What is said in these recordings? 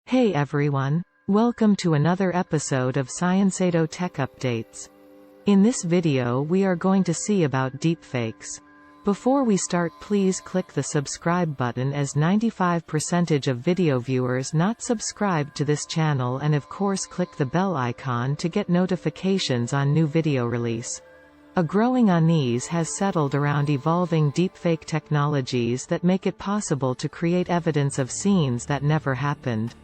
Hey everyone! Welcome to another episode of Scienceado Tech Updates. In this video we are going to see about deepfakes. Before we start, please click the subscribe button, as 95% of video viewers not subscribed to this channel, and of course click the bell icon to get notifications on new video release. A growing unease has settled around evolving deepfake technologies that make it possible to create evidence of scenes that never happened.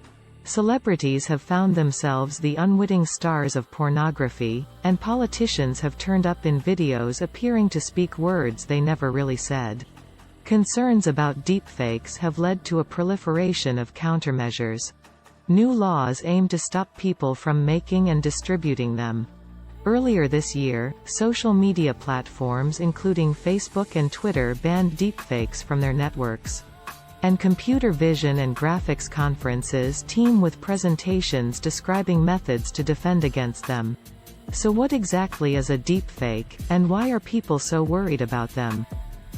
Celebrities have found themselves the unwitting stars of pornography, and politicians have turned up in videos appearing to speak words they never really said. Concerns about deepfakes have led to a proliferation of countermeasures. New laws aim to stop people from making and distributing them. Earlier this year, social media platforms including Facebook and Twitter banned deepfakes from their networks. And computer vision and graphics conferences teem with presentations describing methods to defend against them. So what exactly is a deepfake, and why are people so worried about them?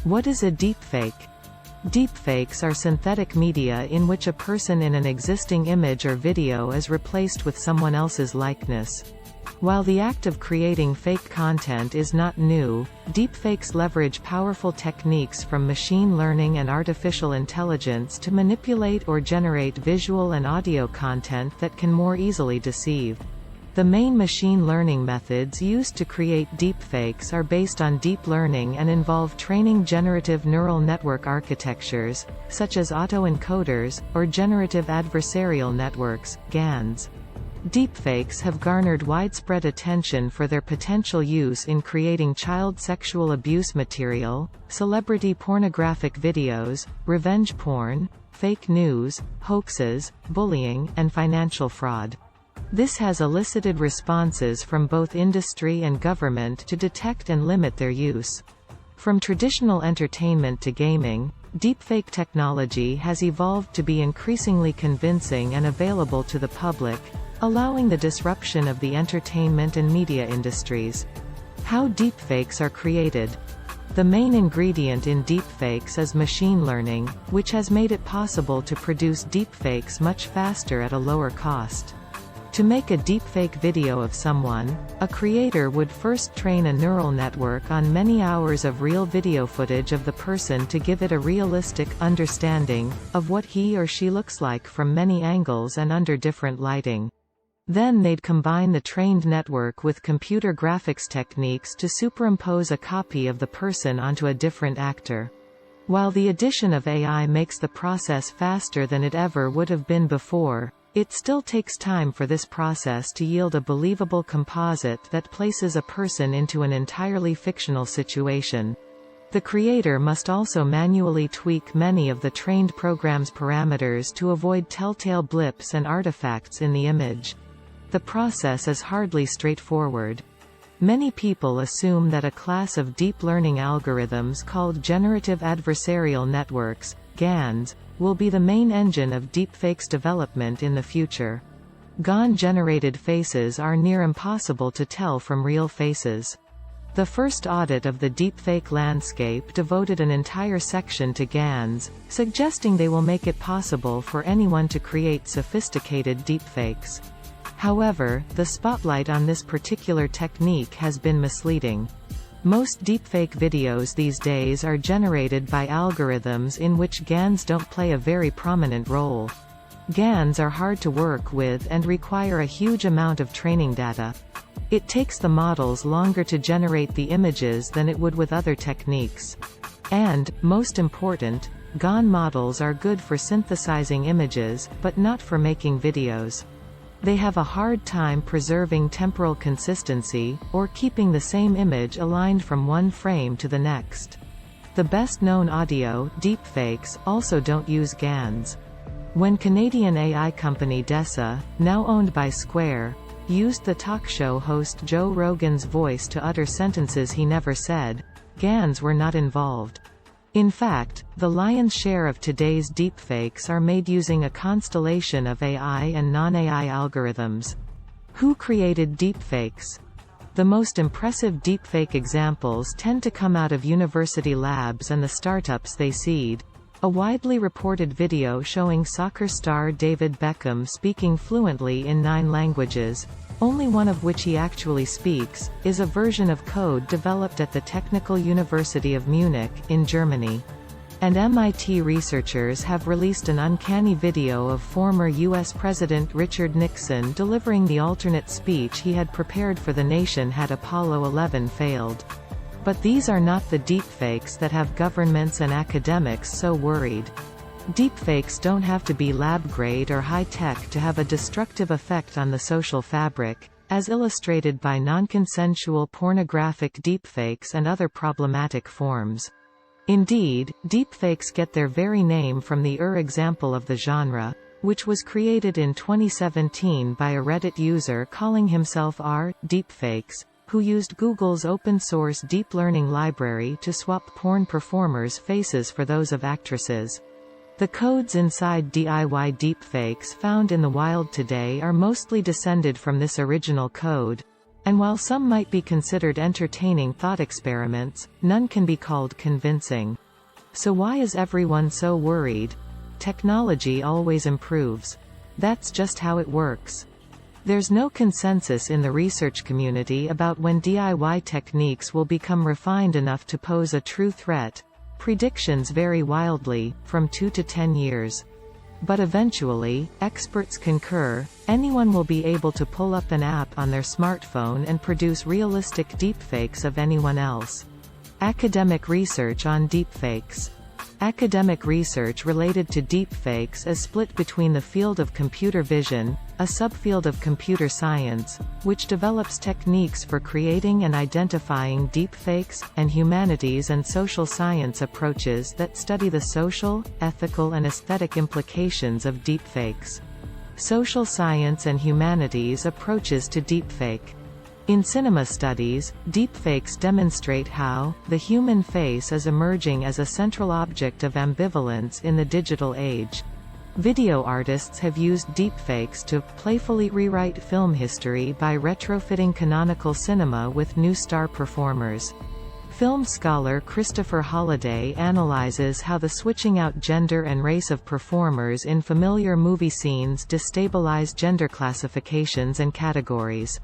What is a deepfake? Deepfakes are synthetic media in which a person in an existing image or video is replaced with someone else's likeness. While the act of creating fake content is not new, deepfakes leverage powerful techniques from machine learning and artificial intelligence to manipulate or generate visual and audio content that can more easily deceive. The main machine learning methods used to create deepfakes are based on deep learning and involve training generative neural network architectures, such as autoencoders, or generative adversarial networks, GANs. Deepfakes have garnered widespread attention for their potential use in creating child sexual abuse material, celebrity pornographic videos, revenge porn, fake news, hoaxes, bullying, and financial fraud. This has elicited responses from both industry and government to detect and limit their use. From traditional entertainment to gaming, deepfake technology has evolved to be increasingly convincing and available to the public, allowing the disruption of the entertainment and media industries. How deepfakes are created. The main ingredient in deepfakes is machine learning, which has made it possible to produce deepfakes much faster at a lower cost. To make a deepfake video of someone, a creator would first train a neural network on many hours of real video footage of the person to give it a realistic understanding of what he or she looks like from many angles and under different lighting. Then they'd combine the trained network with computer graphics techniques to superimpose a copy of the person onto a different actor. While the addition of AI makes the process faster than it ever would have been before, it still takes time for this process to yield a believable composite that places a person into an entirely fictional situation. The creator must also manually tweak many of the trained program's parameters to avoid telltale blips and artifacts in the image. The process is hardly straightforward. Many people assume that a class of deep learning algorithms called generative adversarial networks, GANs, will be the main engine of deepfakes development in the future. GAN-generated faces are near impossible to tell from real faces. The first audit of the deepfake landscape devoted an entire section to GANs, suggesting they will make it possible for anyone to create sophisticated deepfakes. However, the spotlight on this particular technique has been misleading. Most deepfake videos these days are generated by algorithms in which GANs don't play a very prominent role. GANs are hard to work with and require a huge amount of training data. It takes the models longer to generate the images than it would with other techniques. And, most important, GAN models are good for synthesizing images, but not for making videos. They have a hard time preserving temporal consistency, or keeping the same image aligned from one frame to the next. The best-known audio deepfakes also don't use GANs. When Canadian AI company Dessa, now owned by Square, used the talk show host Joe Rogan's voice to utter sentences he never said, GANs were not involved. In fact, the lion's share of today's deepfakes are made using a constellation of AI and non-AI algorithms. Who created deepfakes? The most impressive deepfake examples tend to come out of university labs and the startups they seed. A widely reported video showing soccer star David Beckham speaking fluently in 9 languages, only one of which he actually speaks, is a version of code developed at the Technical University of Munich, in Germany. And MIT researchers have released an uncanny video of former U.S. President Richard Nixon delivering the alternate speech he had prepared for the nation had Apollo 11 failed. But these are not the deepfakes that have governments and academics so worried. Deepfakes don't have to be lab-grade or high-tech to have a destructive effect on the social fabric, as illustrated by non-consensual pornographic deepfakes and other problematic forms. Indeed, deepfakes get their very name from the example of the genre, which was created in 2017 by a Reddit user calling himself Deepfakes, who used Google's open-source deep learning library to swap porn performers' faces for those of actresses. The codes inside DIY deepfakes found in the wild today are mostly descended from this original code, and while some might be considered entertaining thought experiments, none can be called convincing. So why is everyone so worried? Technology always improves. That's just how it works. There's no consensus in the research community about when DIY techniques will become refined enough to pose a true threat. Predictions vary wildly, from 2 to 10 years. But eventually, experts concur, anyone will be able to pull up an app on their smartphone and produce realistic deepfakes of anyone else. Academic research on deepfakes. Academic research related to deepfakes is split between the field of computer vision, a subfield of computer science, which develops techniques for creating and identifying deepfakes, and humanities and social science approaches that study the social, ethical and aesthetic implications of deepfakes. Social science and humanities approaches to deepfake. In cinema studies, deepfakes demonstrate how the human face is emerging as a central object of ambivalence in the digital age. Video artists have used deepfakes to playfully rewrite film history by retrofitting canonical cinema with new star performers. Film scholar Christopher Holliday analyzes how the switching out gender and race of performers in familiar movie scenes destabilize gender classifications and categories.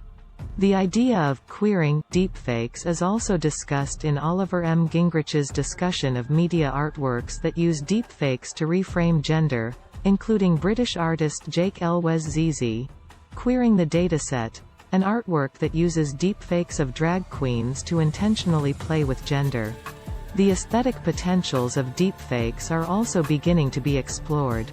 The idea of queering deepfakes is also discussed in Oliver M. Gingrich's discussion of media artworks that use deepfakes to reframe gender, including British artist Jake Elwes Zizi. Queering the Dataset, an artwork that uses deepfakes of drag queens to intentionally play with gender. The aesthetic potentials of deepfakes are also beginning to be explored.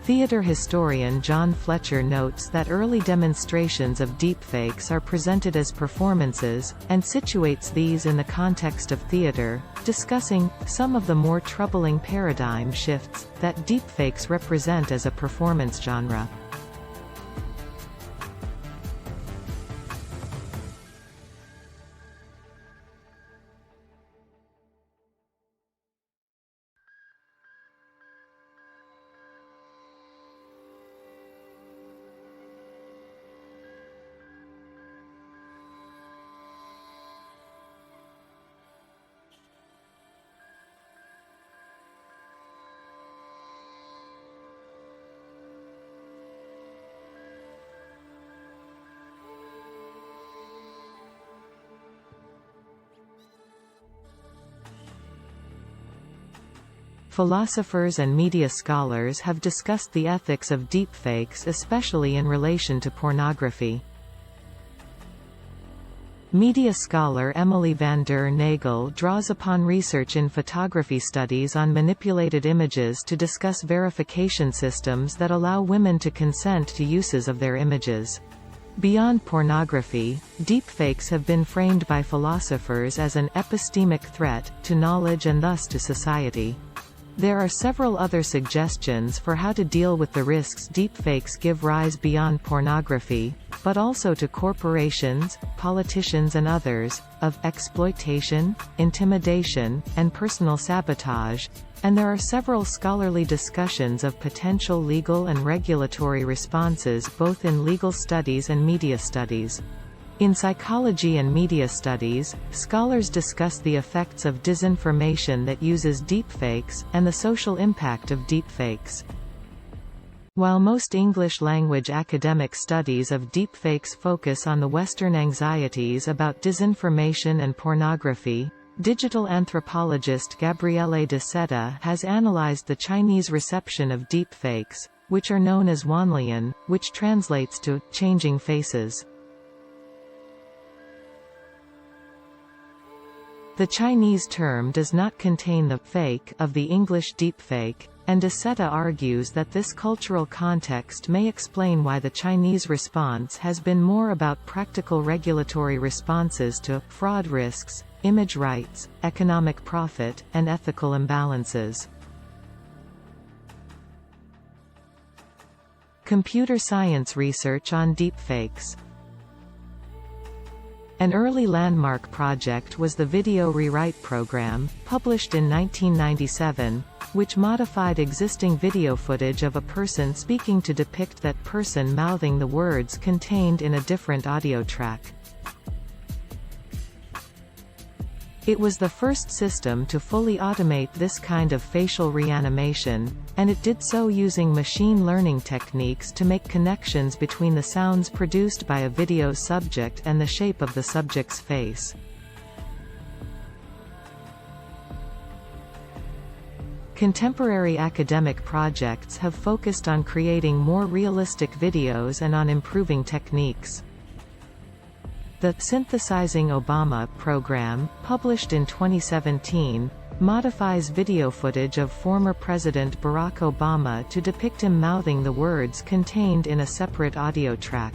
Theater historian John Fletcher notes that early demonstrations of deepfakes are presented as performances, and situates these in the context of theater, discussing some of the more troubling paradigm shifts that deepfakes represent as a performance genre. Philosophers and media scholars have discussed the ethics of deepfakes, especially in relation to pornography. Media scholar Emily van der Nagel draws upon research in photography studies on manipulated images to discuss verification systems that allow women to consent to uses of their images. Beyond pornography, deepfakes have been framed by philosophers as an epistemic threat to knowledge and thus to society. There are several other suggestions for how to deal with the risks deepfakes give rise beyond pornography, but also to corporations, politicians and others, of exploitation, intimidation, and personal sabotage, and there are several scholarly discussions of potential legal and regulatory responses both in legal studies and media studies. In psychology and media studies, scholars discuss the effects of disinformation that uses deepfakes, and the social impact of deepfakes. While most English-language academic studies of deepfakes focus on the Western anxieties about disinformation and pornography, digital anthropologist Gabriele de Seta has analyzed the Chinese reception of deepfakes, which are known as Wanlian, which translates to changing faces. The Chinese term does not contain the fake of the English deepfake, and de Seta argues that this cultural context may explain why the Chinese response has been more about practical regulatory responses to fraud risks, image rights, economic profit, and ethical imbalances. Computer science research on deepfakes. An early landmark project was the Video Rewrite Program, published in 1997, which modified existing video footage of a person speaking to depict that person mouthing the words contained in a different audio track. It was the first system to fully automate this kind of facial reanimation, and it did so using machine learning techniques to make connections between the sounds produced by a video subject and the shape of the subject's face. Contemporary academic projects have focused on creating more realistic videos and on improving techniques. The Synthesizing Obama program, published in 2017, modifies video footage of former President Barack Obama to depict him mouthing the words contained in a separate audio track.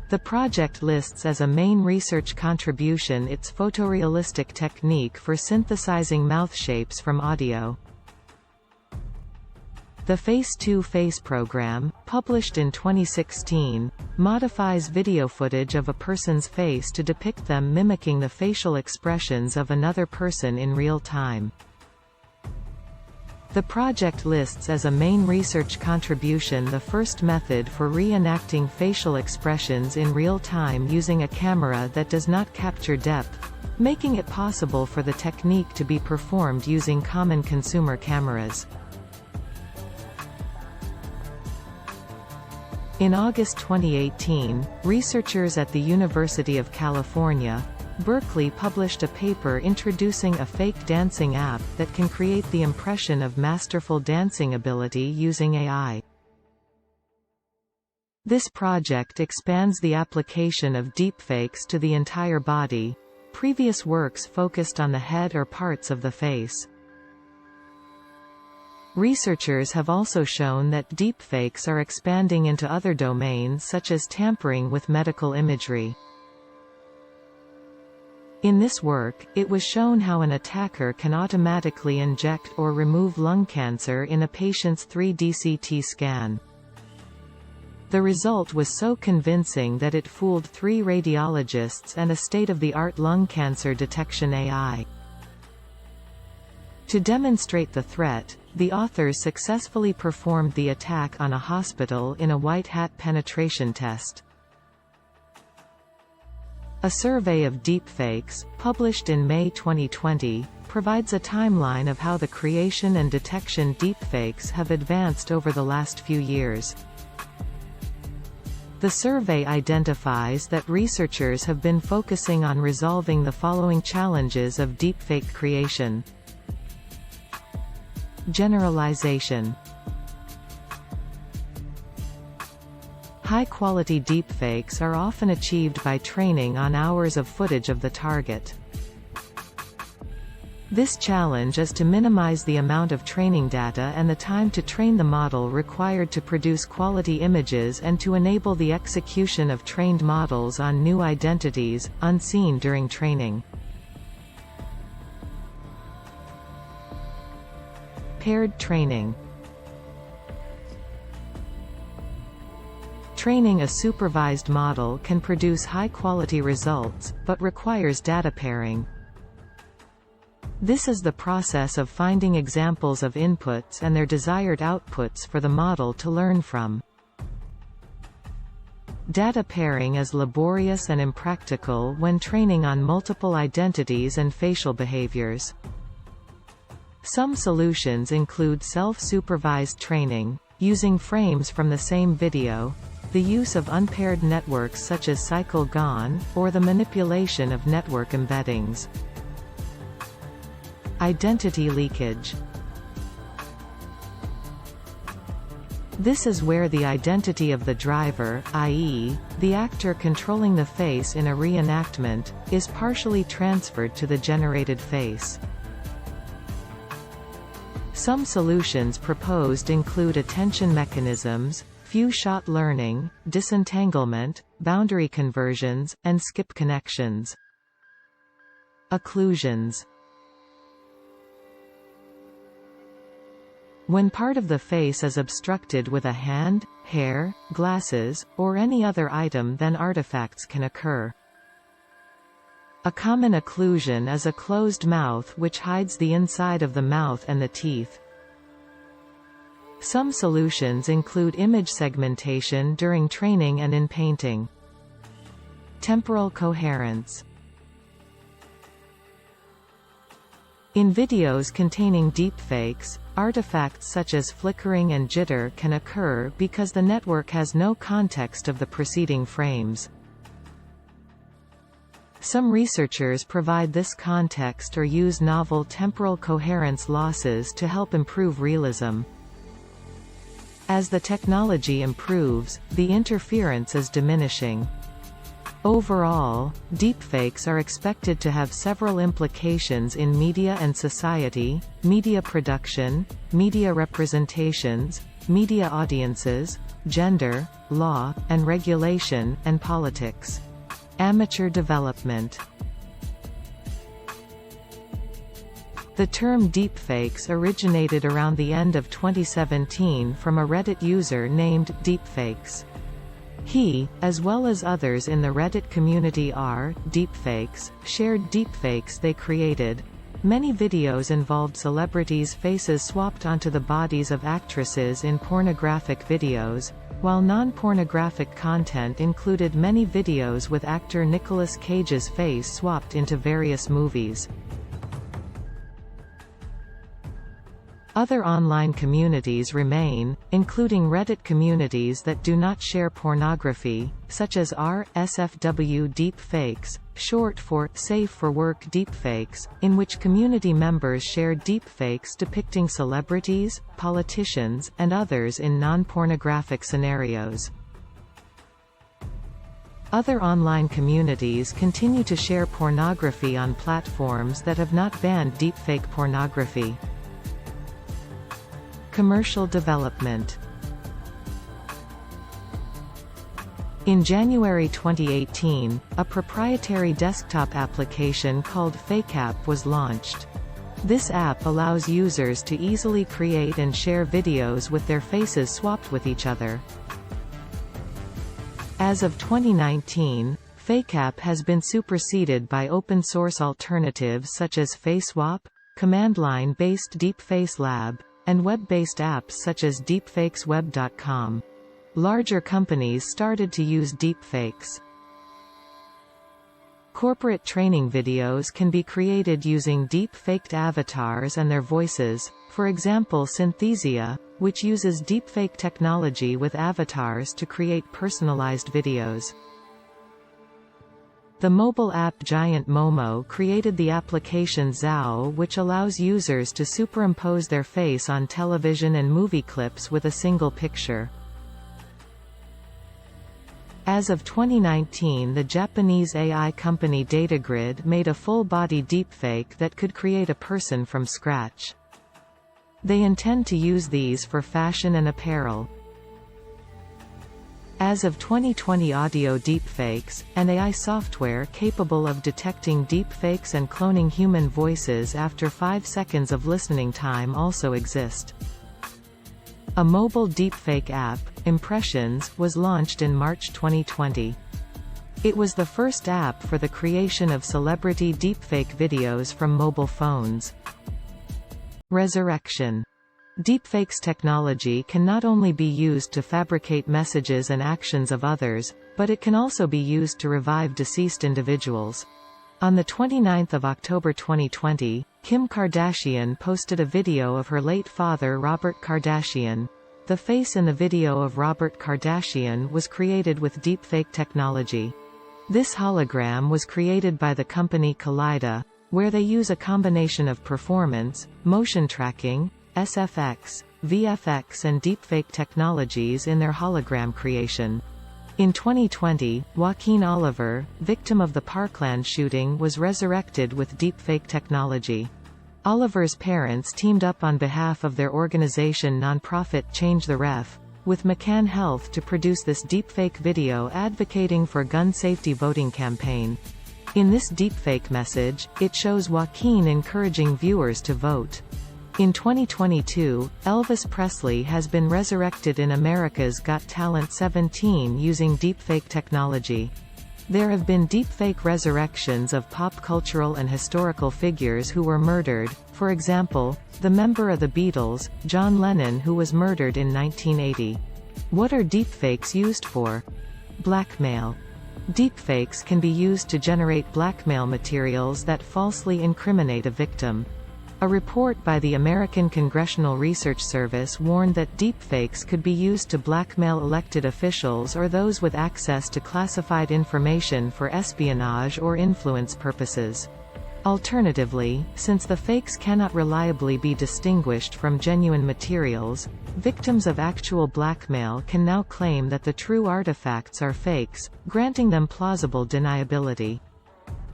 The project lists as a main research contribution its photorealistic technique for synthesizing mouth shapes from audio. The Face-to-Face program, published in 2016, modifies video footage of a person's face to depict them mimicking the facial expressions of another person in real time. The project lists as a main research contribution the first method for reenacting facial expressions in real time using a camera that does not capture depth, making it possible for the technique to be performed using common consumer cameras. In August 2018, researchers at the University of California, Berkeley published a paper introducing a fake dancing app that can create the impression of masterful dancing ability using AI. This project expands the application of deepfakes to the entire body. Previous works focused on the head or parts of the face. Researchers have also shown that deepfakes are expanding into other domains such as tampering with medical imagery. In this work, it was shown how an attacker can automatically inject or remove lung cancer in a patient's 3D CT scan. The result was so convincing that it fooled 3 radiologists and a state-of-the-art lung cancer detection AI. To demonstrate the threat, the authors successfully performed the attack on a hospital in a white hat penetration test. A survey of deepfakes, published in May 2020, provides a timeline of how the creation and detection deepfakes have advanced over the last few years. The survey identifies that researchers have been focusing on resolving the following challenges of deepfake creation. Generalization. High-quality deepfakes are often achieved by training on hours of footage of the target. This challenge is to minimize the amount of training data and the time to train the model required to produce quality images and to enable the execution of trained models on new identities, unseen during training. Paired training. Training a supervised model can produce high-quality results, but requires data pairing. This is the process of finding examples of inputs and their desired outputs for the model to learn from. Data pairing is laborious and impractical when training on multiple identities and facial behaviors. Some solutions include self-supervised training, using frames from the same video, the use of unpaired networks such as cycle-GAN, or the manipulation of network embeddings. Identity leakage. This is where the identity of the driver, i.e., the actor controlling the face in a reenactment, is partially transferred to the generated face. Some solutions proposed include attention mechanisms, few-shot learning, disentanglement, boundary conversions, and skip connections. Occlusions. When part of the face is obstructed with a hand, hair, glasses, or any other item, then artifacts can occur. A common occlusion is a closed mouth which hides the inside of the mouth and the teeth. Some solutions include image segmentation during training and in painting. Temporal coherence. In videos containing deepfakes, artifacts such as flickering and jitter can occur because the network has no context of the preceding frames. Some researchers provide this context or use novel temporal coherence losses to help improve realism. As the technology improves, the interference is diminishing. Overall, deepfakes are expected to have several implications in media and society: media production, media representations, media audiences, gender, law, and regulation, and politics. Amateur development. The term deepfakes originated around the end of 2017 from a Reddit user named Deepfakes. He, as well as others in the Reddit community Deepfakes, shared deepfakes they created. Many videos involved celebrities' faces swapped onto the bodies of actresses in pornographic videos, while non-pornographic content included many videos with actor Nicolas Cage's face swapped into various movies. Other online communities remain, including Reddit communities that do not share pornography, such as r/SFW Deepfakes, short for Safe for Work Deepfakes, in which community members share deepfakes depicting celebrities, politicians, and others in non-pornographic scenarios. Other online communities continue to share pornography on platforms that have not banned deepfake pornography. Commercial development. In January 2018, a proprietary desktop application called FakeApp was launched. This app allows users to easily create and share videos with their faces swapped with each other. As of 2019, FakeApp has been superseded by open-source alternatives such as FaceSwap, command-line-based Deepface Lab, and web-based apps such as deepfakesweb.com. Larger companies started to use deepfakes. Corporate training videos can be created using deep-faked avatars and their voices, for example Synthesia, which uses deepfake technology with avatars to create personalized videos. The mobile app giant Momo created the application Zao, which allows users to superimpose their face on television and movie clips with a single picture. As of 2019, the Japanese AI company Datagrid made a full-body deepfake that could create a person from scratch. They intend to use these for fashion and apparel. As of 2020, audio deepfakes, and AI software capable of detecting deepfakes and cloning human voices after 5 seconds of listening time also exist. A mobile deepfake app, Impressions, was launched in March 2020. It was the first app for the creation of celebrity deepfake videos from mobile phones. Resurrection. Deepfakes technology can not only be used to fabricate messages and actions of others, but it can also be used to revive deceased individuals. On 29 October 2020, Kim Kardashian posted a video of her late father Robert Kardashian. The face in the video of Robert Kardashian was created with deepfake technology. This hologram was created by the company Kaleida, where they use a combination of performance, motion tracking, SFX, VFX and deepfake technologies in their hologram creation. In 2020, Joaquin Oliver, victim of the Parkland shooting, was resurrected with deepfake technology. Oliver's parents teamed up on behalf of their organization nonprofit Change the Ref, with McCann Health to produce this deepfake video advocating for gun safety voting campaign. In this deepfake message, it shows Joaquin encouraging viewers to vote. In 2022, Elvis Presley has been resurrected in America's Got Talent 17 using deepfake technology. There have been deepfake resurrections of pop cultural and historical figures who were murdered, for example, the member of the Beatles, John Lennon, who was murdered in 1980. What are deepfakes used for? Blackmail. Deepfakes can be used to generate blackmail materials that falsely incriminate a victim. A report by the American Congressional Research Service warned that deepfakes could be used to blackmail elected officials or those with access to classified information for espionage or influence purposes. Alternatively, since the fakes cannot reliably be distinguished from genuine materials, victims of actual blackmail can now claim that the true artifacts are fakes, granting them plausible deniability.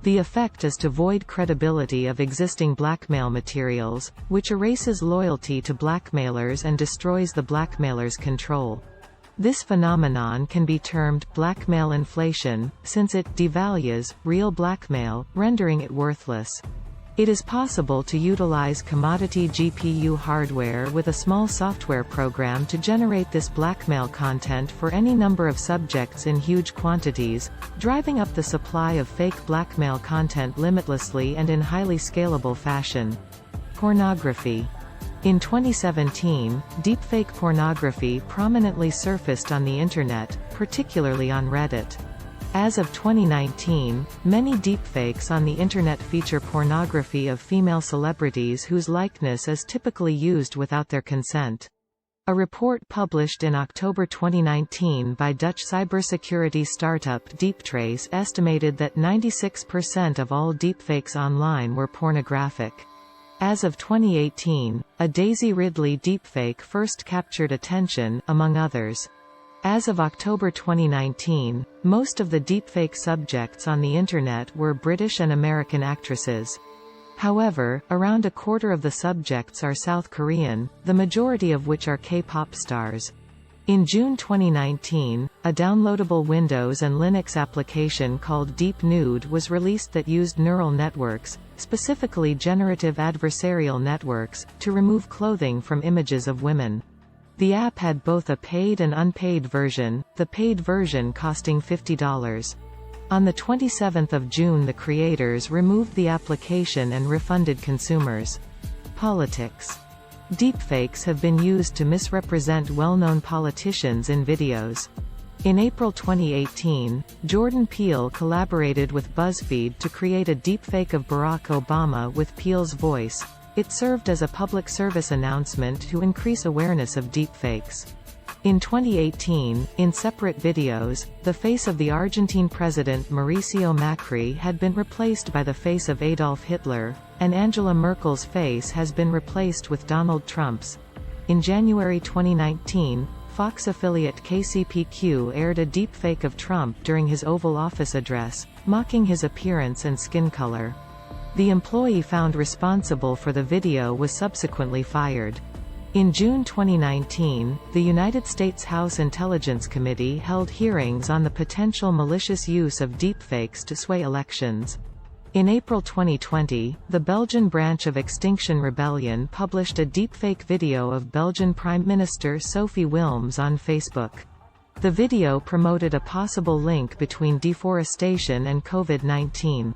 The effect is to void credibility of existing blackmail materials, which erases loyalty to blackmailers and destroys the blackmailer's control. This phenomenon can be termed blackmail inflation, since it devalues real blackmail, rendering it worthless. It is possible to utilize commodity GPU hardware with a small software program to generate this blackmail content for any number of subjects in huge quantities, driving up the supply of fake blackmail content limitlessly and in highly scalable fashion. Pornography. In 2017, deepfake pornography prominently surfaced on the Internet, particularly on Reddit. As of 2019, many deepfakes on the Internet feature pornography of female celebrities whose likeness is typically used without their consent. A report published in October 2019 by Dutch cybersecurity startup Deeptrace estimated that 96% of all deepfakes online were pornographic. As of 2018, a Daisy Ridley deepfake first captured attention, among others. As of October 2019, most of the deepfake subjects on the Internet were British and American actresses. However, around a quarter of the subjects are South Korean, the majority of which are K-pop stars. In June 2019, a downloadable Windows and Linux application called Deep Nude was released that used neural networks, specifically generative adversarial networks, to remove clothing from images of women. The app had both a paid and unpaid version, the paid version costing $50. On 27 June the creators removed the application and refunded consumers. Politics. Deepfakes have been used to misrepresent well-known politicians in videos. In April 2018, Jordan Peele collaborated with BuzzFeed to create a deepfake of Barack Obama with Peele's voice. It served as a public service announcement to increase awareness of deepfakes. In 2018, in separate videos, the face of the Argentine president Mauricio Macri had been replaced by the face of Adolf Hitler, and Angela Merkel's face has been replaced with Donald Trump's. In January 2019, Fox affiliate KCPQ aired a deepfake of Trump during his Oval Office address, mocking his appearance and skin color. The employee found responsible for the video was subsequently fired. In June 2019, the United States House Intelligence Committee held hearings on the potential malicious use of deepfakes to sway elections. In April 2020, the Belgian branch of Extinction Rebellion published a deepfake video of Belgian Prime Minister Sophie Wilms on Facebook. The video promoted a possible link between deforestation and COVID-19.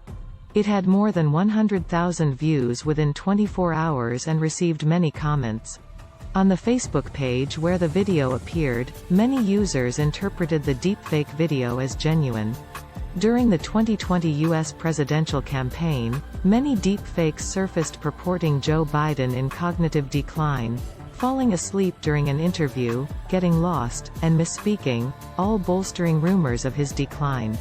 It had more than 100,000 views within 24 hours and received many comments. On the Facebook page where the video appeared, many users interpreted the deepfake video as genuine. During the 2020 U.S. presidential campaign, many deepfakes surfaced purporting Joe Biden in cognitive decline, falling asleep during an interview, getting lost, and misspeaking, all bolstering rumors of his decline.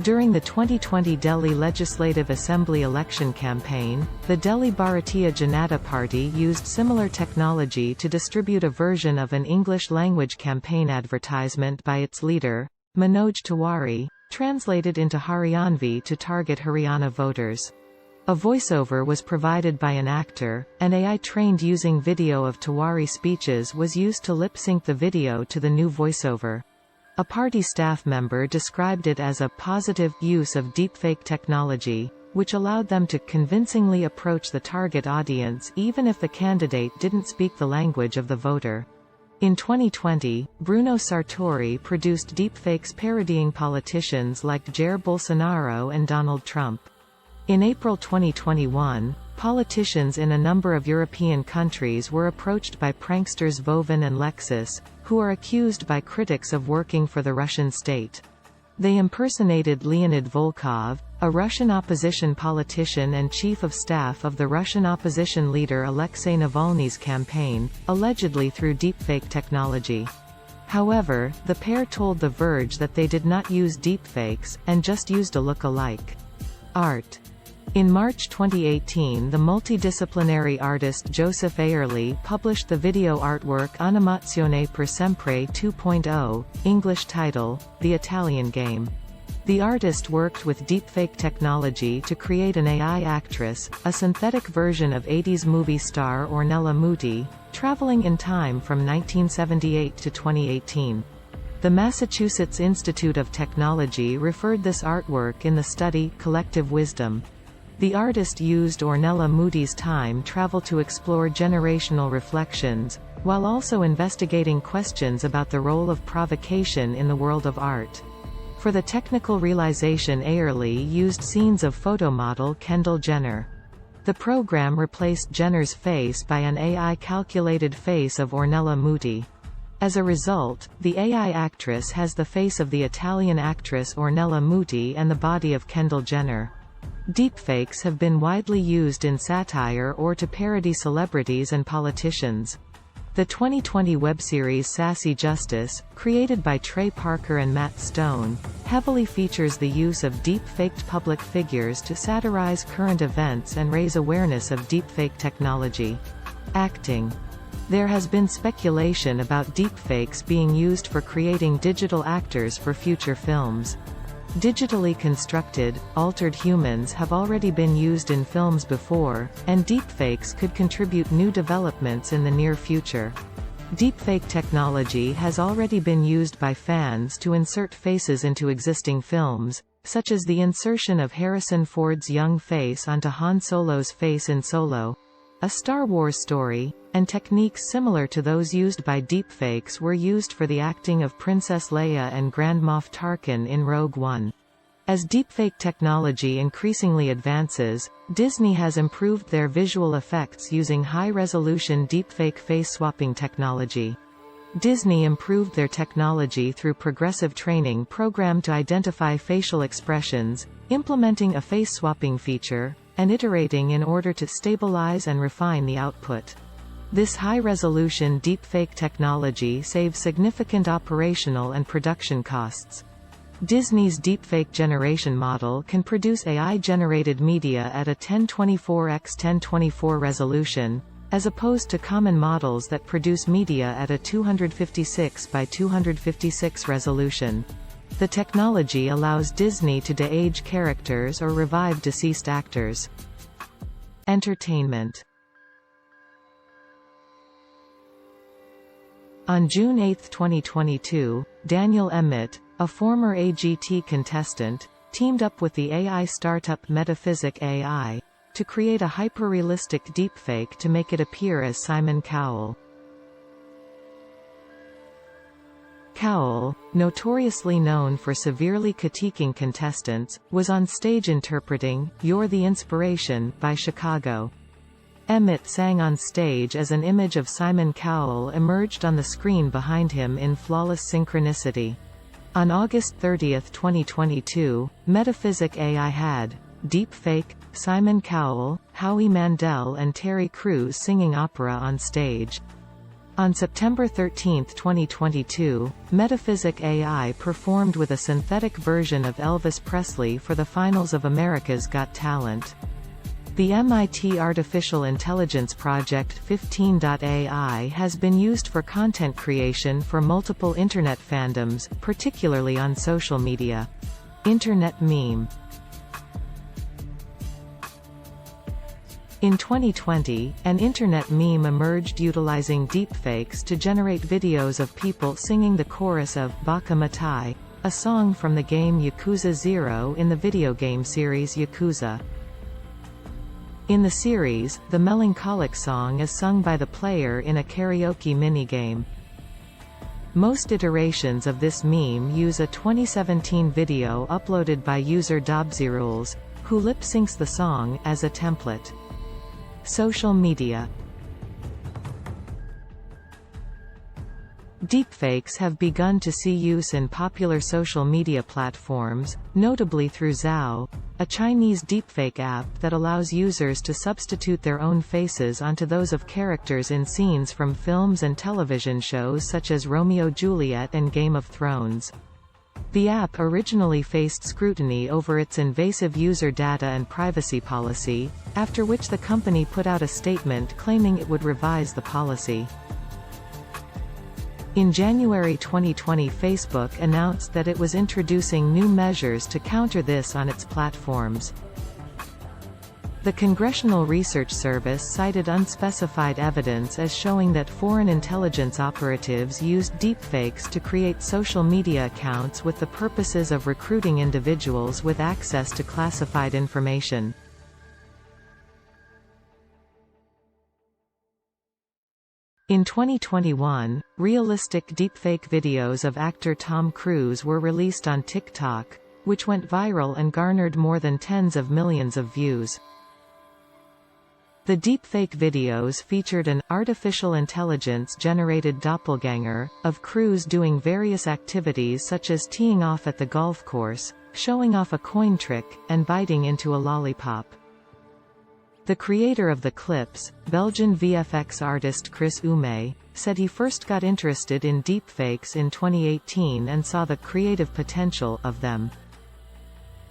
During the 2020 Delhi Legislative Assembly election campaign, the Delhi Bharatiya Janata Party used similar technology to distribute a version of an English-language campaign advertisement by its leader, Manoj Tiwari, translated into Haryanvi to target Haryana voters. A voiceover was provided by an actor, and AI trained using video of Tiwari speeches was used to lip-sync the video to the new voiceover. A party staff member described it as a positive use of deepfake technology, which allowed them to convincingly approach the target audience even if the candidate didn't speak the language of the voter. In 2020, Bruno Sartori produced deepfakes parodying politicians like Jair Bolsonaro and Donald Trump. In April 2021, politicians in a number of European countries were approached by pranksters Vovin and Lexus, who are accused by critics of working for the Russian state. They impersonated Leonid Volkov, a Russian opposition politician and chief of staff of the Russian opposition leader Alexei Navalny's campaign, allegedly through deepfake technology. However, the pair told The Verge that they did not use deepfakes, and just used a look-alike. Art. In March 2018, the multidisciplinary artist Joseph Ayerly published the video artwork Animazione per Sempre 2.0, English title, The Italian Game. The artist worked with deepfake technology to create an AI actress, a synthetic version of 80s movie star Ornella Muti, traveling in time from 1978 to 2018. The Massachusetts Institute of Technology referred this artwork in the study Collective Wisdom. The artist used Ornella Muti's time travel to explore generational reflections, while also investigating questions about the role of provocation in the world of art. For the technical realization, Ayerly used scenes of photomodel Kendall Jenner. The program replaced Jenner's face by an AI-calculated face of Ornella Muti. As a result, the AI actress has the face of the Italian actress Ornella Muti and the body of Kendall Jenner. Deepfakes have been widely used in satire or to parody celebrities and politicians. The 2020 webseries Sassy Justice, created by Trey Parker and Matt Stone, heavily features the use of deep-faked public figures to satirize current events and raise awareness of deepfake technology. Acting. There has been speculation about deepfakes being used for creating digital actors for future films. Digitally constructed, altered humans have already been used in films before, and deepfakes could contribute new developments in the near future. Deepfake technology has already been used by fans to insert faces into existing films, such as the insertion of Harrison Ford's young face onto Han Solo's face in Solo, a Star Wars story, and techniques similar to those used by deepfakes were used for the acting of Princess Leia and Grand Moff Tarkin in Rogue One. As deepfake technology increasingly advances, Disney has improved their visual effects using high-resolution deepfake face-swapping technology. Disney improved their technology through progressive training program to identify facial expressions, implementing a face-swapping feature, and iterating in order to stabilize and refine the output. This high-resolution deepfake technology saves significant operational and production costs. Disney's deepfake generation model can produce AI-generated media at a 1024x1024 resolution, as opposed to common models that produce media at a 256 by 256 resolution. The technology allows Disney to de-age characters or revive deceased actors. Entertainment. On June 8, 2022, Daniel Emmett, a former AGT contestant, teamed up with the AI startup Metaphysic AI to create a hyper-realistic deepfake to make it appear as Simon Cowell. Cowell, notoriously known for severely critiquing contestants, was on stage interpreting "You're the Inspiration" by Chicago. Emmett sang on stage as an image of Simon Cowell emerged on the screen behind him in flawless synchronicity. On August 30, 2022, Metaphysic AI had Deepfake, Simon Cowell, Howie Mandel and Terry Crews singing opera on stage. On September 13, 2022, Metaphysic AI performed with a synthetic version of Elvis Presley for the finals of America's Got Talent. The MIT Artificial Intelligence Project 15.ai has been used for content creation for multiple Internet fandoms, particularly on social media. Internet meme. In 2020, an internet meme emerged utilizing deepfakes to generate videos of people singing the chorus of Baka Matai, a song from the game Yakuza 0 in the video game series Yakuza. In the series, the melancholic song is sung by the player in a karaoke minigame. Most iterations of this meme use a 2017 video uploaded by user Dobsyrules, who lip-syncs the song, as a template. Social media. Deepfakes have begun to see use in popular social media platforms, notably through Zhao, a Chinese deepfake app that allows users to substitute their own faces onto those of characters in scenes from films and television shows such as Romeo and Juliet and Game of Thrones. The app originally faced scrutiny over its invasive user data and privacy policy, after which the company put out a statement claiming it would revise the policy. In January 2020, Facebook announced that it was introducing new measures to counter this on its platforms. The Congressional Research Service cited unspecified evidence as showing that foreign intelligence operatives used deepfakes to create social media accounts with the purposes of recruiting individuals with access to classified information. In 2021, realistic deepfake videos of actor Tom Cruise were released on TikTok, which went viral and garnered more than tens of millions of views. The deepfake videos featured an artificial intelligence-generated doppelganger of Cruise doing various activities such as teeing off at the golf course, showing off a coin trick, and biting into a lollipop. The creator of the clips, Belgian VFX artist Chris Ume, said he first got interested in deepfakes in 2018 and saw the creative potential of them.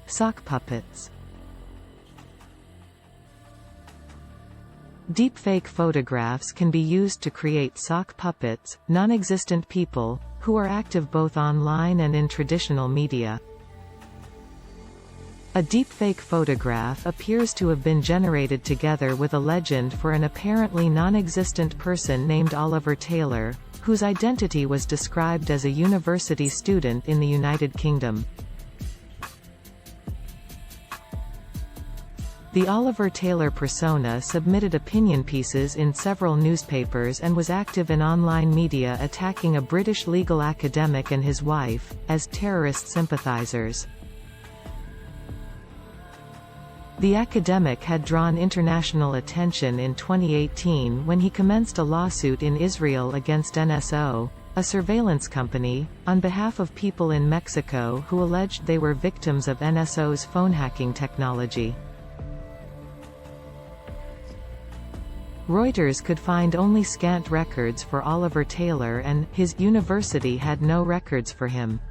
Sock puppets. Deepfake photographs can be used to create sock puppets, non-existent people, who are active both online and in traditional media. A deepfake photograph appears to have been generated together with a legend for an apparently non-existent person named Oliver Taylor, whose identity was described as a university student in the United Kingdom. The Oliver Taylor persona submitted opinion pieces in several newspapers and was active in online media attacking a British legal academic and his wife, as terrorist sympathizers. The academic had drawn international attention in 2018 when he commenced a lawsuit in Israel against NSO, a surveillance company, on behalf of people in Mexico who alleged they were victims of NSO's phone hacking technology. Reuters could find only scant records for Oliver Taylor and his university had no records for him.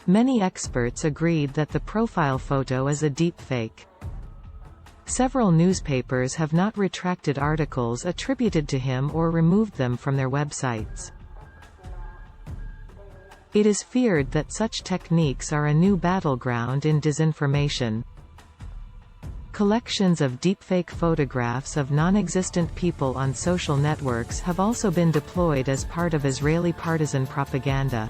Many experts agreed that the profile photo is a deepfake. Several newspapers have not retracted articles attributed to him or removed them from their websites. It is feared that such techniques are a new battleground in disinformation. Collections of deepfake photographs of non-existent people on social networks have also been deployed as part of Israeli partisan propaganda.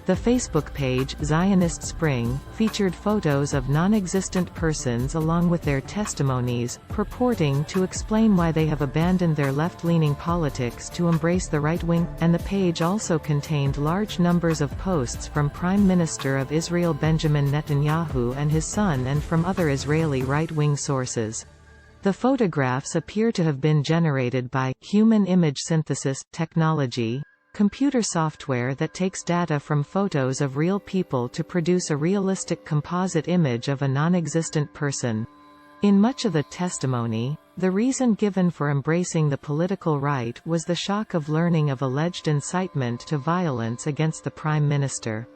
The Facebook page, Zionist Spring, featured photos of non-existent persons along with their testimonies, purporting to explain why they have abandoned their left-leaning politics to embrace the right wing, and the page also contained large numbers of posts from Prime Minister of Israel Benjamin Netanyahu and his son and from other Israeli right-wing sources. The photographs appear to have been generated by human image synthesis technology, computer software that takes data from photos of real people to produce a realistic composite image of a non-existent person. In much of the testimony, the reason given for embracing the political right was the shock of learning of alleged incitement to violence against the Prime Minister.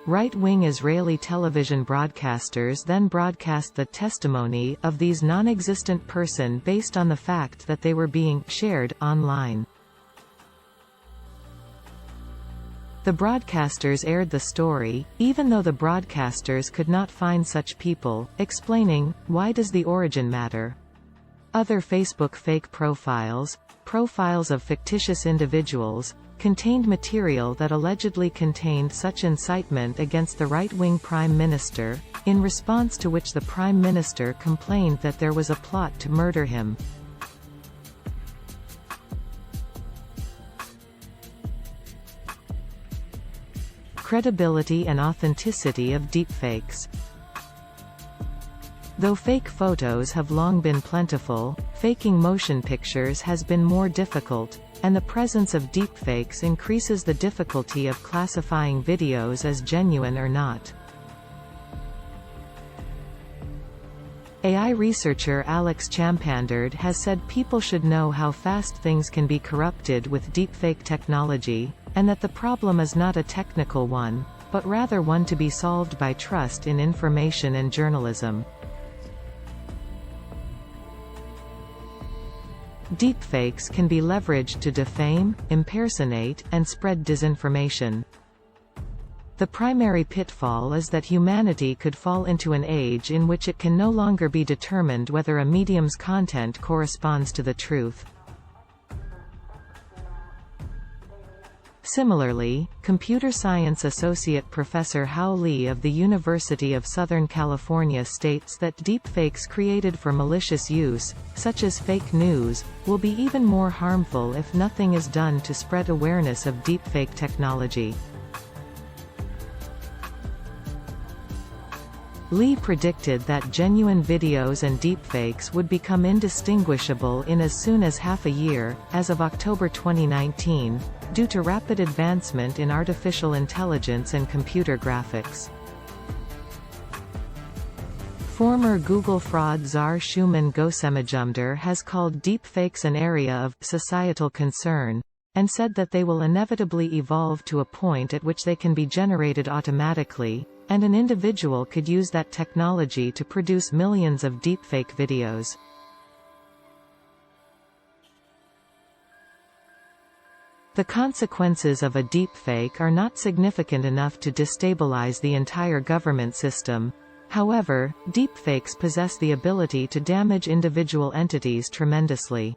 Right-wing Israeli television broadcasters then broadcast the testimony of these non-existent person based on the fact that they were being shared online. The broadcasters aired the story, even though the broadcasters could not find such people, explaining, "Why does the origin matter?" Other Facebook fake profiles of fictitious individuals, contained material that allegedly contained such incitement against the right-wing Prime Minister, in response to which the Prime Minister complained that there was a plot to murder him. Credibility and authenticity of deepfakes. Though fake photos have long been plentiful, faking motion pictures has been more difficult, and the presence of deepfakes increases the difficulty of classifying videos as genuine or not. AI researcher Alex Champandard has said people should know how fast things can be corrupted with deepfake technology, and that the problem is not a technical one, but rather one to be solved by trust in information and journalism. Deepfakes can be leveraged to defame, impersonate, and spread disinformation. The primary pitfall is that humanity could fall into an age in which it can no longer be determined whether a medium's content corresponds to the truth. Similarly, computer science associate Professor Hao Li of the University of Southern California states that deepfakes created for malicious use, such as fake news, will be even more harmful if nothing is done to spread awareness of deepfake technology. Li predicted that genuine videos and deepfakes would become indistinguishable in as soon as half a year, as of October 2019, due to rapid advancement in artificial intelligence and computer graphics. Former Google fraud czar Shuman Gosemagemdar has called deepfakes an area of societal concern, and said that they will inevitably evolve to a point at which they can be generated automatically, and an individual could use that technology to produce millions of deepfake videos. The consequences of a deepfake are not significant enough to destabilize the entire government system. However, deepfakes possess the ability to damage individual entities tremendously.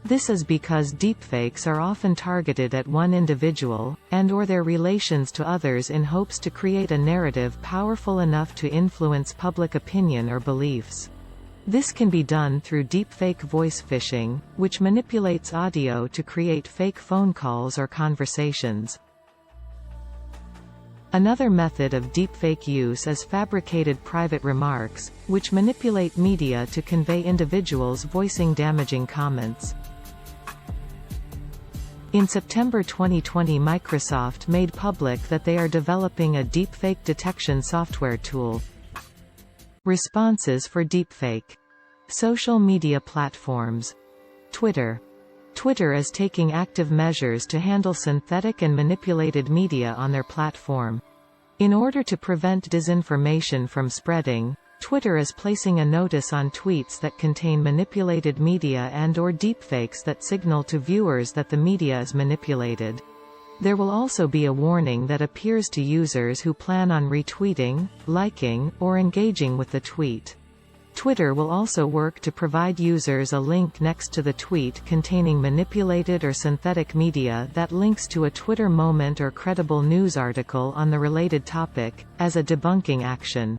This is because deepfakes are often targeted at one individual, and/or their relations to others in hopes to create a narrative powerful enough to influence public opinion or beliefs. This can be done through deepfake voice phishing, which manipulates audio to create fake phone calls or conversations. Another method of deepfake use is fabricated private remarks, which manipulate media to convey individuals voicing damaging comments. In September 2020, Microsoft made public that they are developing a deepfake detection software tool. Responses for deepfake. Social media platforms. Twitter. Twitter is taking active measures to handle synthetic and manipulated media on their platform. In order to prevent disinformation from spreading, Twitter is placing a notice on tweets that contain manipulated media and/or deepfakes that signal to viewers that the media is manipulated. There will also be a warning that appears to users who plan on retweeting, liking, or engaging with the tweet. Twitter will also work to provide users a link next to the tweet containing manipulated or synthetic media that links to a Twitter moment or credible news article on the related topic, as a debunking action.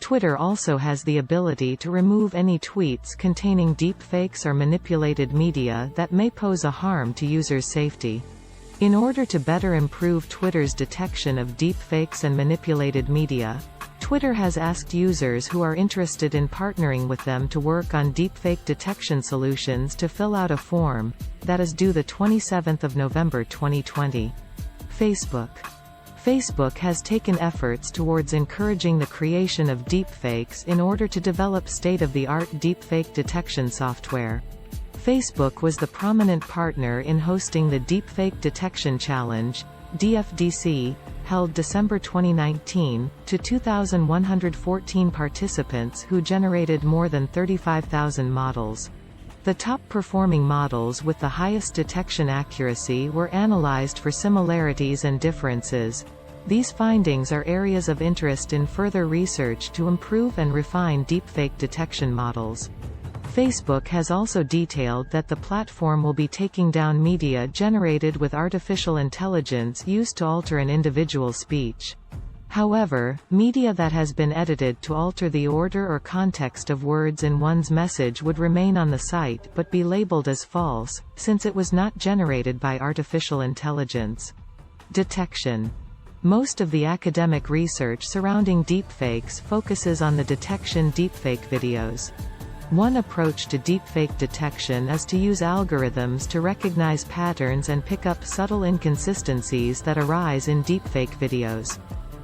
Twitter also has the ability to remove any tweets containing deepfakes or manipulated media that may pose a harm to users' safety. In order to better improve Twitter's detection of deepfakes and manipulated media, Twitter has asked users who are interested in partnering with them to work on deepfake detection solutions to fill out a form that is due the 27th of November 2020. Facebook has taken efforts towards encouraging the creation of deepfakes in order to develop state-of-the-art deepfake detection software. Facebook was the prominent partner in hosting the Deepfake Detection Challenge, DFDC, held December 2019, to 2,114 participants who generated more than 35,000 models. The top-performing models with the highest detection accuracy were analyzed for similarities and differences. These findings are areas of interest in further research to improve and refine deepfake detection models. Facebook has also detailed that the platform will be taking down media generated with artificial intelligence used to alter an individual's speech. However, media that has been edited to alter the order or context of words in one's message would remain on the site but be labeled as false, since it was not generated by artificial intelligence. Detection. Most of the academic research surrounding deepfakes focuses on the detection deepfake videos. One approach to deepfake detection is to use algorithms to recognize patterns and pick up subtle inconsistencies that arise in deepfake videos.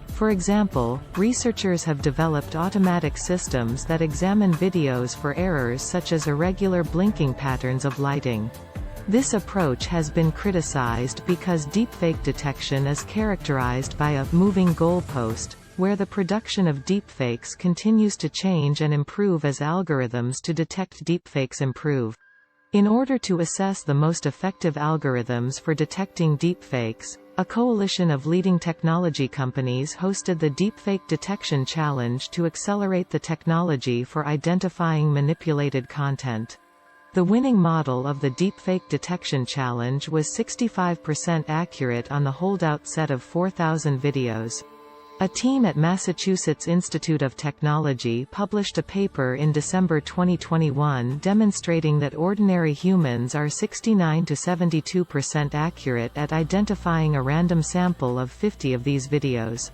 For example, researchers have developed automatic systems that examine videos for errors such as irregular blinking patterns of lighting. This approach has been criticized because deepfake detection is characterized by a moving goalpost, where the production of deepfakes continues to change and improve as algorithms to detect deepfakes improve. In order to assess the most effective algorithms for detecting deepfakes, a coalition of leading technology companies hosted the Deepfake Detection Challenge to accelerate the technology for identifying manipulated content. The winning model of the Deepfake Detection Challenge was 65% accurate on the holdout set of 4,000 videos. A team at Massachusetts Institute of Technology published a paper in December 2021 demonstrating that ordinary humans are 69 to 72% accurate at identifying a random sample of 50 of these videos.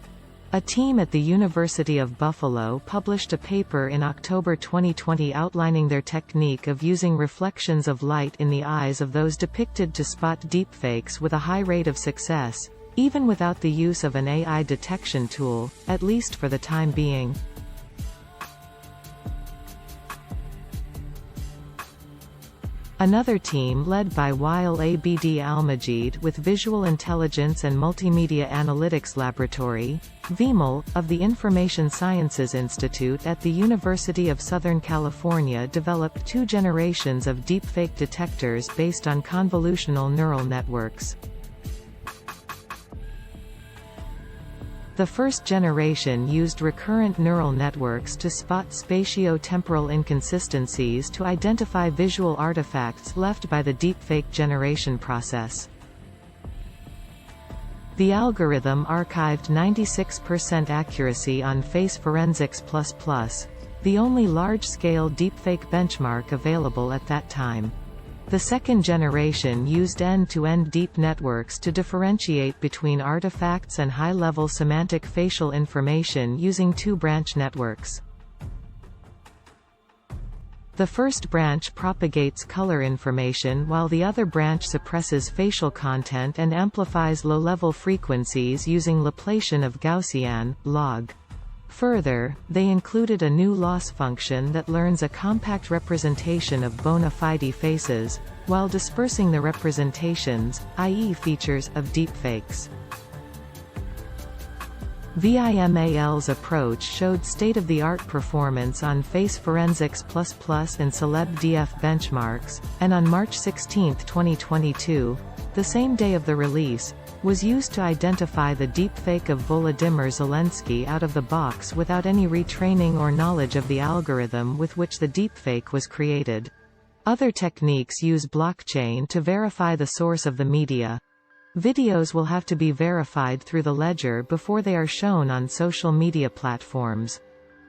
A team at the University of Buffalo published a paper in October 2020 outlining their technique of using reflections of light in the eyes of those depicted to spot deepfakes with a high rate of success, even without the use of an AI detection tool, at least for the time being. Another team led by Wael Abd Al-Majid with Visual Intelligence and Multimedia Analytics Laboratory, VML, of the Information Sciences Institute at the University of Southern California developed 2 generations of deepfake detectors based on convolutional neural networks. The first generation used recurrent neural networks to spot spatio-temporal inconsistencies to identify visual artifacts left by the deepfake generation process. The algorithm archived 96% accuracy on Face Forensics++, the only large-scale deepfake benchmark available at that time. The second generation used end-to-end deep networks to differentiate between artifacts and high-level semantic facial information using 2 branch networks. The first branch propagates color information while the other branch suppresses facial content and amplifies low-level frequencies using Laplacian of Gaussian, log. Further, they included a new loss function that learns a compact representation of bona fide faces, while dispersing the representations, i.e. features, of deepfakes. VIMAL's approach showed state-of-the-art performance on Face Forensics++ and CelebDF benchmarks, and on March 16, 2022, the same day of the release, was used to identify the deepfake of Volodymyr Zelensky out of the box without any retraining or knowledge of the algorithm with which the deepfake was created. Other techniques use blockchain to verify the source of the media. Videos will have to be verified through the ledger before they are shown on social media platforms.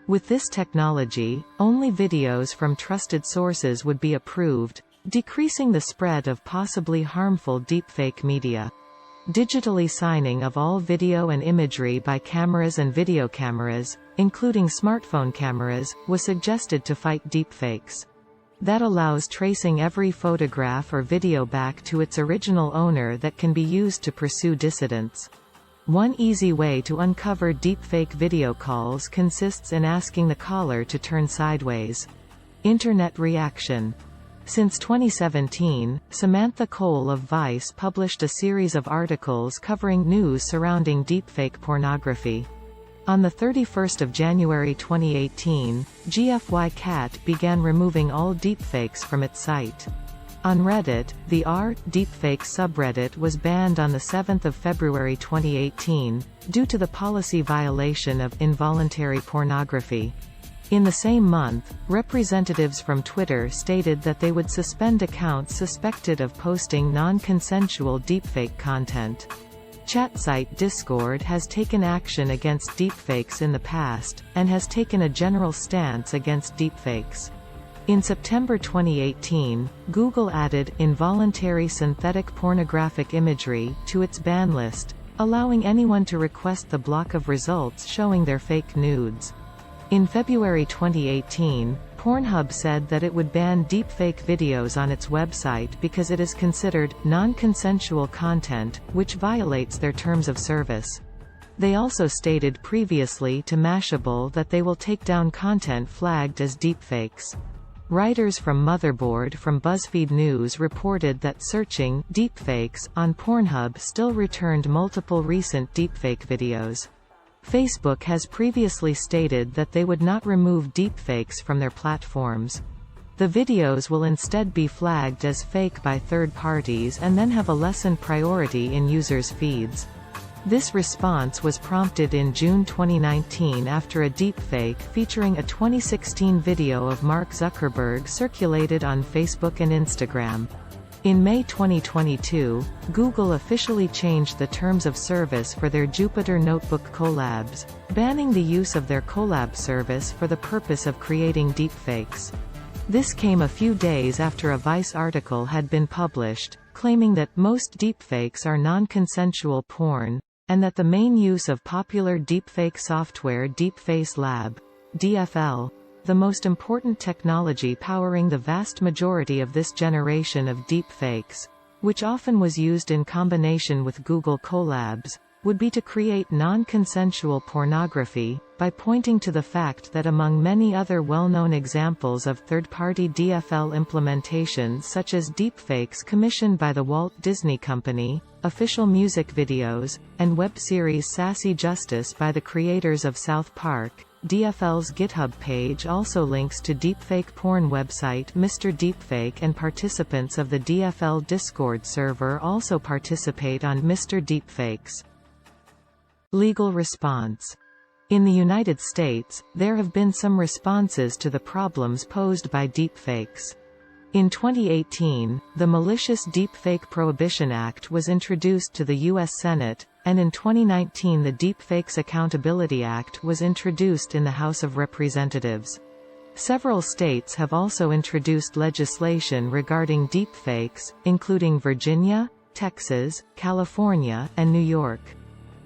With this technology, only videos from trusted sources would be approved, decreasing the spread of possibly harmful deepfake media. Digitally signing of all video and imagery by cameras and video cameras, including smartphone cameras, was suggested to fight deepfakes. That allows tracing every photograph or video back to its original owner that can be used to pursue dissidents. One easy way to uncover deepfake video calls consists in asking the caller to turn sideways. Internet reaction. Since 2017, Samantha Cole of Vice published a series of articles covering news surrounding deepfake pornography. On the 31st of January 2018, GFY Cat began removing all deepfakes from its site. On Reddit, the r/deepfake subreddit was banned on the 7th of February 2018, due to the policy violation of involuntary pornography. In the same month, representatives from Twitter stated that they would suspend accounts suspected of posting non-consensual deepfake content. Chat site Discord has taken action against deepfakes in the past, and has taken a general stance against deepfakes. In September 2018, Google added involuntary synthetic pornographic imagery to its ban list, allowing anyone to request the block of results showing their fake nudes. In February 2018, Pornhub said that it would ban deepfake videos on its website because it is considered non-consensual content, which violates their terms of service. They also stated previously to Mashable that they will take down content flagged as deepfakes. Writers from Motherboard from BuzzFeed News reported that searching deepfakes on Pornhub still returned multiple recent deepfake videos. Facebook has previously stated that they would not remove deepfakes from their platforms. The videos will instead be flagged as fake by third parties and then have a lessened priority in users' feeds. This response was prompted in June 2019 after a deepfake featuring a 2016 video of Mark Zuckerberg circulated on Facebook and Instagram. In May 2022, Google officially changed the terms of service for their Jupyter Notebook collabs, banning the use of their collab service for the purpose of creating deepfakes. This came a few days after a Vice article had been published, claiming that most deepfakes are non-consensual porn, and that the main use of popular deepfake software Deepface Lab, DFL, the most important technology powering the vast majority of this generation of deepfakes, which often was used in combination with Google Colabs, would be to create non-consensual pornography, by pointing to the fact that among many other well-known examples of third-party DFL implementations such as deepfakes commissioned by the Walt Disney Company, official music videos, and web series Sassy Justice by the creators of South Park, DFL's GitHub page also links to deepfake porn website Mr. Deepfake, and participants of the DFL Discord server also participate on Mr. Deepfakes. Legal response. In the United States, there have been some responses to the problems posed by deepfakes. In 2018, the Malicious Deepfake Prohibition Act was introduced to the U.S. Senate, and in 2019 the Deepfakes Accountability Act was introduced in the House of Representatives. Several states have also introduced legislation regarding deepfakes, including Virginia, Texas, California, and New York.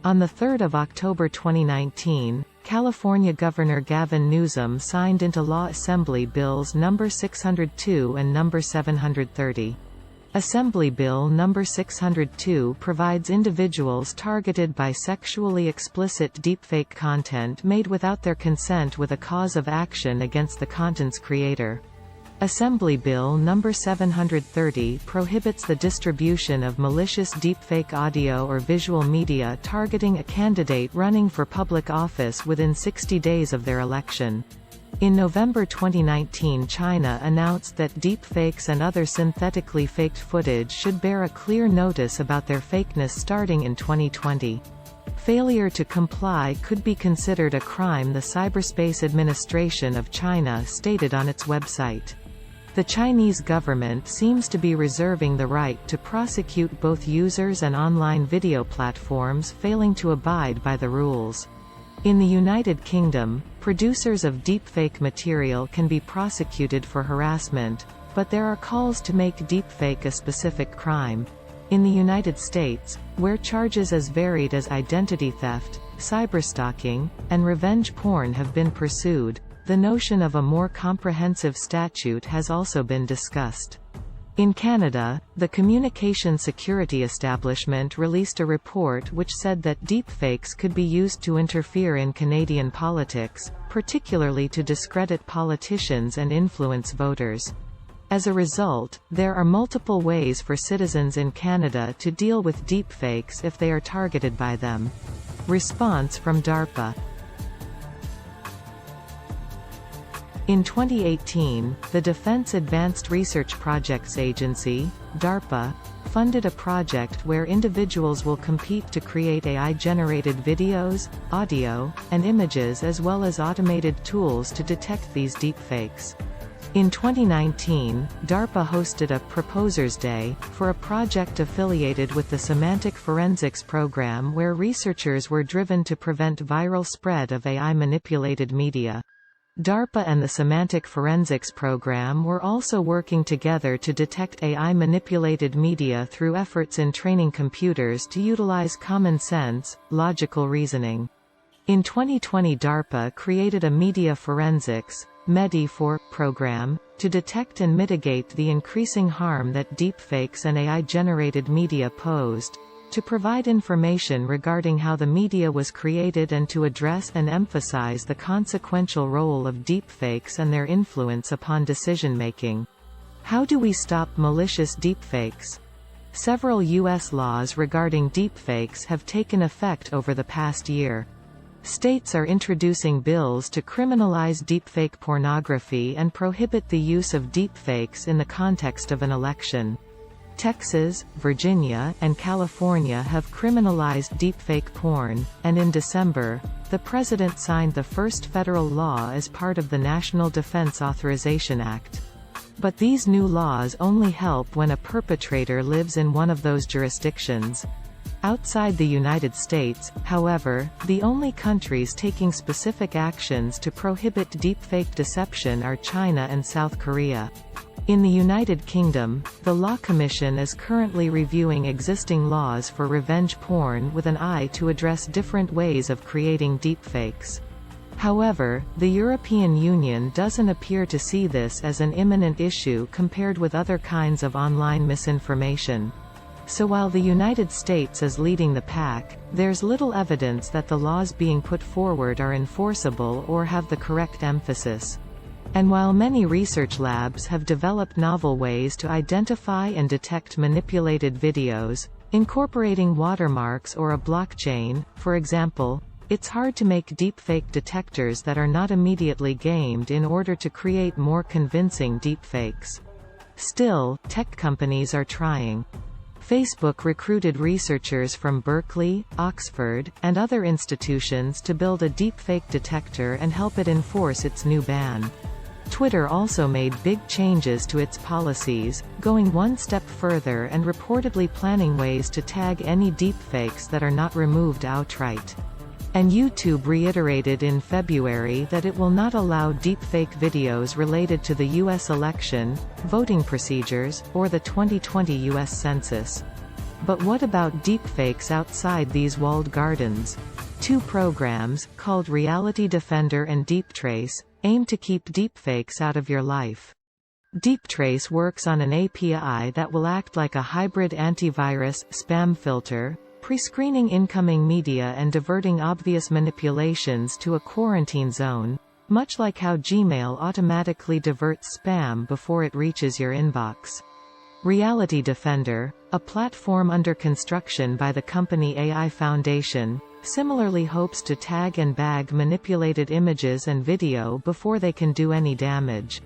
On 3 October 2019, California Governor Gavin Newsom signed into law Assembly Bills No. 602 and No. 730. Assembly Bill No. 602 provides individuals targeted by sexually explicit deepfake content made without their consent with a cause of action against the content's creator. Assembly Bill No. 730 prohibits the distribution of malicious deepfake audio or visual media targeting a candidate running for public office within 60 days of their election. In November 2019, China announced that deepfakes and other synthetically faked footage should bear a clear notice about their fakeness starting in 2020. Failure to comply could be considered a crime, the Cyberspace Administration of China stated on its website. The Chinese government seems to be reserving the right to prosecute both users and online video platforms failing to abide by the rules. In the United Kingdom, producers of deepfake material can be prosecuted for harassment, but there are calls to make deepfake a specific crime. In the United States, where charges as varied as identity theft, cyberstalking, and revenge porn have been pursued, the notion of a more comprehensive statute has also been discussed. In Canada, the Communication Security Establishment released a report which said that deepfakes could be used to interfere in Canadian politics, particularly to discredit politicians and influence voters. As a result, there are multiple ways for citizens in Canada to deal with deepfakes if they are targeted by them. Response from DARPA. In 2018, the Defense Advanced Research Projects Agency, DARPA, funded a project where individuals will compete to create AI-generated videos, audio, and images as well as automated tools to detect these deepfakes. In 2019, DARPA hosted a Proposers Day for a project affiliated with the Semantic Forensics program where researchers were driven to prevent viral spread of AI-manipulated media. DARPA and the Semantic Forensics program were also working together to detect AI-manipulated media through efforts in training computers to utilize common sense, logical reasoning. In 2020, DARPA created a Media Forensics (MEDI4) program to detect and mitigate the increasing harm that deepfakes and AI-generated media posed, to provide information regarding how the media was created and to address and emphasize the consequential role of deepfakes and their influence upon decision-making. How do we stop malicious deepfakes? Several U.S. laws regarding deepfakes have taken effect over the past year. States are introducing bills to criminalize deepfake pornography and prohibit the use of deepfakes in the context of an election. Texas, Virginia, and California have criminalized deepfake porn, and in December, the President signed the first federal law as part of the National Defense Authorization Act. But these new laws only help when a perpetrator lives in one of those jurisdictions. Outside the United States, however, the only countries taking specific actions to prohibit deepfake deception are China and South Korea. In the United Kingdom, the Law Commission is currently reviewing existing laws for revenge porn with an eye to address different ways of creating deepfakes. However, the European Union doesn't appear to see this as an imminent issue compared with other kinds of online misinformation. So while the United States is leading the pack, there's little evidence that the laws being put forward are enforceable or have the correct emphasis. And while many research labs have developed novel ways to identify and detect manipulated videos, incorporating watermarks or a blockchain, for example, it's hard to make deepfake detectors that are not immediately gamed in order to create more convincing deepfakes. Still, tech companies are trying. Facebook recruited researchers from Berkeley, Oxford, and other institutions to build a deepfake detector and help it enforce its new ban. Twitter also made big changes to its policies, going one step further and reportedly planning ways to tag any deepfakes that are not removed outright. And YouTube reiterated in February that it will not allow deepfake videos related to the U.S. election, voting procedures, or the 2020 U.S. Census. But what about deepfakes outside these walled gardens? Two programs, called Reality Defender and DeepTrace, aim to keep deepfakes out of your life. DeepTrace works on an API that will act like a hybrid antivirus spam filter, pre-screening incoming media and diverting obvious manipulations to a quarantine zone, much like how Gmail automatically diverts spam before it reaches your inbox. Reality Defender, a platform under construction by the company AI Foundation, similarly hopes to tag and bag manipulated images and video before they can do any damage.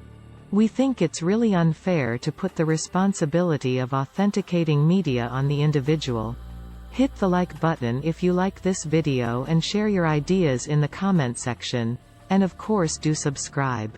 We think it's really unfair to put the responsibility of authenticating media on the individual. Hit the like button if you like this video and share your ideas in the comment section. And of course do subscribe.